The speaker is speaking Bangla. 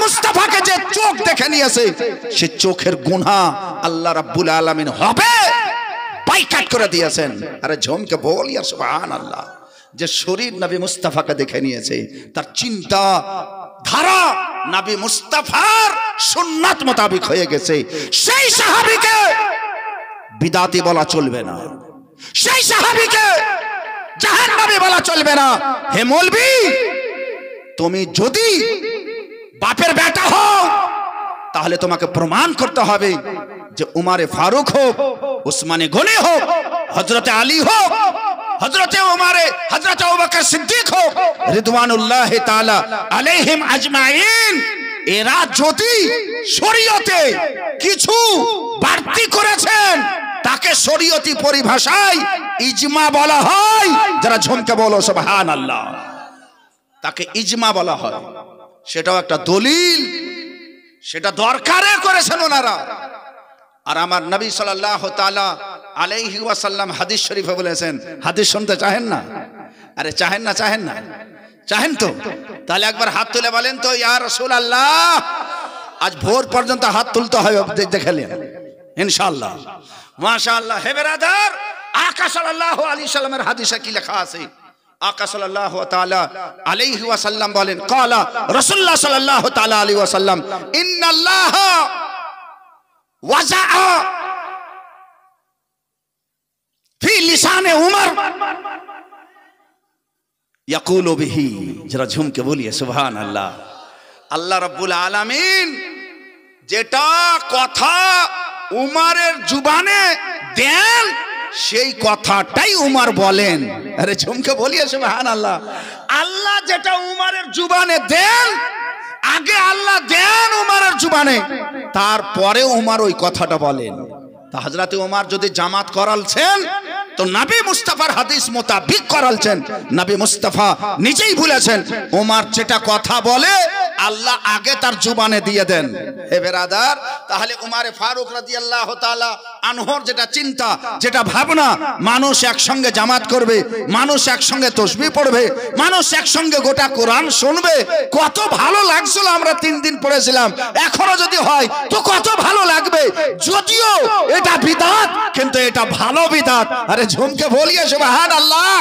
মুস্তাফাকে যে চোখ দেখে নিয়েছে সে চোখের গুনাহ আল্লাহ রাব্বুল আলামিন হবে বাইকাট করে দিয়েছেন। আরে ঝুমকে বল ইয়া সুবহানাল্লাহ। যে শরীর নবী মুস্তাফাকে দেখে নিয়েছে, তার চিন্তা ধারা নবী মুস্তাফার সুন্নাত মোতাবেক হয়ে গেছে, সেই সাহাবীকে বিদাতি বলা চলবে না, সেই সাহাবীকে জাহান্নামী বলা চলবে না। হে মৌলভী, তুমি যদি বাপের বেটা হও তাহলে তোমাকে প্রমাণ করতে হবে যে উমারে ফারুক হোক, উসমানে গনি হোক, হযরতে আলী হোক, হযরতে উমারে হযরত আবু বকর সিদ্দিক হোক রিদওয়ানুল্লাহি তাআলা আলাইহিম আজমাইন, এরা যদি শরীয়তে কিছু বাড়তি করেছেন তাকে শরীয়তি পরিভাষায় ইজমা বলা হয়। যারা ঝুমকে বলো সুবহানাল্লাহ, তাকে ইজমা বলা হয়। সেটাও একটা দলিল, সেটা দরকারে করেছেন ওনারা। আর আমার নবী সাল্লাল্লাহু তাআলা আলাইহি ওয়াসাল্লাম হাদিস শরীফে বলেছেন, হাদিস শুনতে চাহেন না? আরে চাহেন না? চাহেন না? চাহেন তো? তাহলে একবার হাত তুলে বলেন তো, ইয়া রাসূলুল্লাহ। আজ ভোর পর্যন্ত হাত তুলতে হবে, দেখেলেন ইনশাআল্লাহ। মাশাআল্লাহ। হে ব্রাদার, আকা সাল্লাল্লাহু আলাইহি সাল্লামের হাদিসে কি লেখা আছে? আকা সাল্লাল্লাহু তাআলা আলাইহি ওয়াসাল্লাম বলেন, ক্বালা রাসূলুল্লাহ সাল্লাল্লাহু তাআলা আলাইহি ওয়াসাল্লাম, ইন্নাল্লাহা ওয়াজাআ ফি লিসানে উমর ইয়াকুলু বিহি। যারা ঝুমকে বলিয়ে সুবহানাল্লাহ। আল্লাহ রাব্বুল আলামিন যেটা কথা উমারের জুবানে দেন সেই কথাটাই উমর বলেন। আরে ঝুমকে বলিয়ে সুবহানাল্লাহ। আল্লাহ যেটা উমরের জুবানে দেন, আগে আল্লাহ দেন উমরের জুবানে, তারপরে উমর ওই কথাটা বলেন। তা হযরতে উমর যদি জামাত করালছেন তো নবী মুস্তাফার হাদিস মোতাবেক করালছেন। নবী মুস্তাফা নিজেই বলেছেন, উমর যেটা কথা বলে আল্লাহ আগে তার জুবানে দিয়ে দেন। হে বেরাদার, তাহলে উমারে ফারুক রাদিয়াল্লাহু তাআলা আনহুর যেটা চিন্তা, যেটা ভাবনা, মানুষ একসঙ্গে জামাত করবে, মানুষ একসঙ্গে তাসবিহ পড়বে, মানুষ একসঙ্গে গোটা কোরআন শুনবে, কত ভালো লাগছিল। আমরা 3 দিন পড়েছিলাম, এখনো যদি হয় তো কত ভালো লাগবে। যদিও এটা বিদআত, কিন্তু এটা ভালো বিদআত। আরে ঝুমকে বলিয়ে সুবহানাল্লাহ।